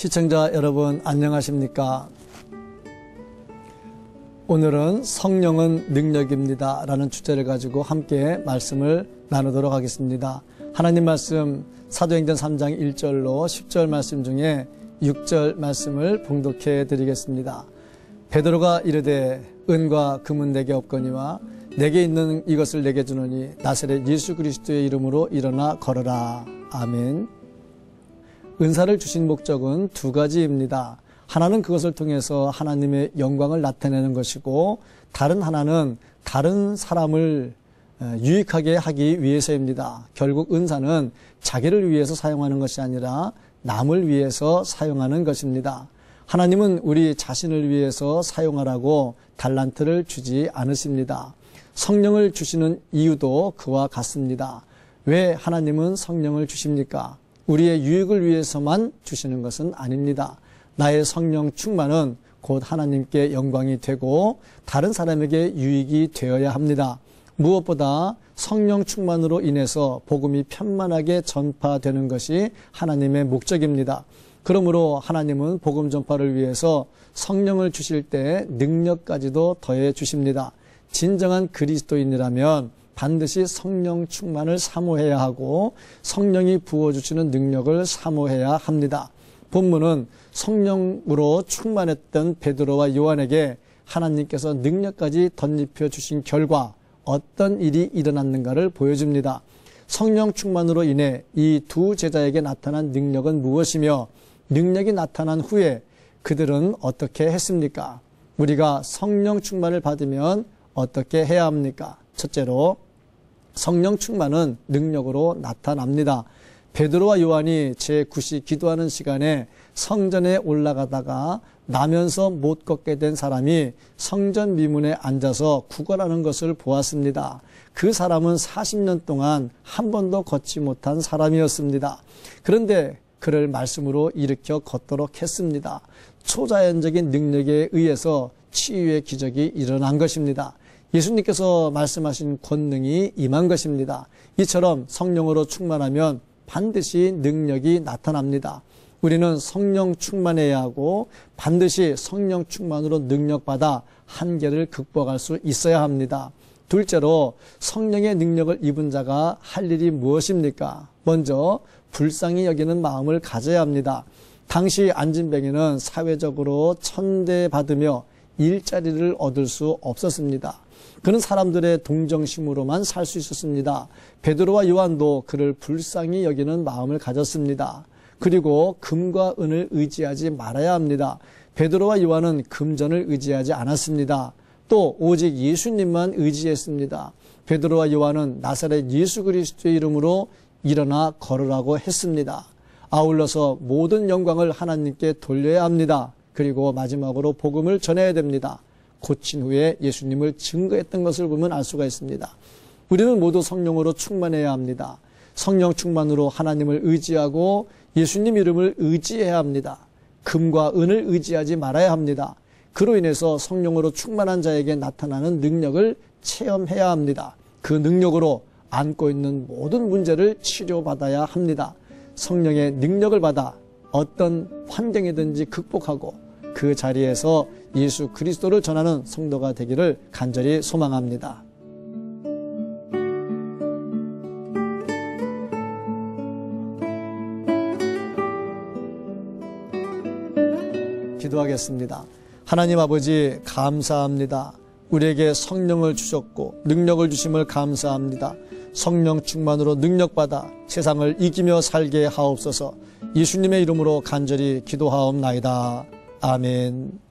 시청자 여러분 안녕하십니까? 오늘은 성령은 능력입니다 라는 주제를 가지고 함께 말씀을 나누도록 하겠습니다. 하나님 말씀 사도행전 3장 1절로 10절 말씀 중에 6절 말씀을 봉독해 드리겠습니다. 베드로가 이르되 은과 금은 내게 없거니와 내게 있는 이것을 내게 주노니 나사렛 예수 그리스도의 이름으로 일어나 걸어라. 아멘. 은사를 주신 목적은 두 가지입니다. 하나는 그것을 통해서 하나님의 영광을 나타내는 것이고, 다른 하나는 다른 사람을 유익하게 하기 위해서입니다. 결국 은사는 자기를 위해서 사용하는 것이 아니라 남을 위해서 사용하는 것입니다. 하나님은 우리 자신을 위해서 사용하라고 달란트를 주지 않으십니다. 성령을 주시는 이유도 그와 같습니다. 왜 하나님은 성령을 주십니까? 우리의 유익을 위해서만 주시는 것은 아닙니다. 나의 성령 충만은 곧 하나님께 영광이 되고 다른 사람에게 유익이 되어야 합니다. 무엇보다 성령 충만으로 인해서 복음이 편만하게 전파되는 것이 하나님의 목적입니다. 그러므로 하나님은 복음 전파를 위해서 성령을 주실 때 능력까지도 더해 주십니다. 진정한 그리스도인이라면 반드시 성령 충만을 사모해야 하고 성령이 부어주시는 능력을 사모해야 합니다. 본문은 성령으로 충만했던 베드로와 요한에게 하나님께서 능력까지 덧입혀 주신 결과 어떤 일이 일어났는가를 보여줍니다. 성령 충만으로 인해 이 두 제자에게 나타난 능력은 무엇이며 능력이 나타난 후에 그들은 어떻게 했습니까? 우리가 성령 충만을 받으면 어떻게 해야 합니까? 첫째로 성령 충만은 능력으로 나타납니다. 베드로와 요한이 제9시 기도하는 시간에 성전에 올라가다가 나면서 못 걷게 된 사람이 성전 미문에 앉아서 구걸하는 것을 보았습니다. 그 사람은 40년 동안 한 번도 걷지 못한 사람이었습니다. 그런데 그를 말씀으로 일으켜 걷도록 했습니다. 초자연적인 능력에 의해서 치유의 기적이 일어난 것입니다. 예수님께서 말씀하신 권능이 임한 것입니다. 이처럼 성령으로 충만하면 반드시 능력이 나타납니다. 우리는 성령 충만해야 하고 반드시 성령 충만으로 능력받아 한계를 극복할 수 있어야 합니다. 둘째로 성령의 능력을 입은 자가 할 일이 무엇입니까? 먼저 불쌍히 여기는 마음을 가져야 합니다. 당시 안진뱅이는 사회적으로 천대받으며 일자리를 얻을 수 없었습니다. 그는 사람들의 동정심으로만 살 수 있었습니다. 베드로와 요한도 그를 불쌍히 여기는 마음을 가졌습니다. 그리고 금과 은을 의지하지 말아야 합니다. 베드로와 요한은 금전을 의지하지 않았습니다. 또 오직 예수님만 의지했습니다. 베드로와 요한은 나사렛 예수 그리스도의 이름으로 일어나 걸으라고 했습니다. 아울러서 모든 영광을 하나님께 돌려야 합니다. 그리고 마지막으로 복음을 전해야 됩니다. 고친 후에 예수님을 증거했던 것을 보면 알 수가 있습니다. 우리는 모두 성령으로 충만해야 합니다. 성령 충만으로 하나님을 의지하고 예수님 이름을 의지해야 합니다. 금과 은을 의지하지 말아야 합니다. 그로 인해서 성령으로 충만한 자에게 나타나는 능력을 체험해야 합니다. 그 능력으로 안고 있는 모든 문제를 치료받아야 합니다. 성령의 능력을 받아 어떤 환경이든지 극복하고 그 자리에서 예수 그리스도를 전하는 성도가 되기를 간절히 소망합니다. 기도하겠습니다. 하나님 아버지 감사합니다. 우리에게 성령을 주셨고 능력을 주심을 감사합니다. 성령 충만으로 능력받아 세상을 이기며 살게 하옵소서. 예수님의 이름으로 간절히 기도하옵나이다. 아멘.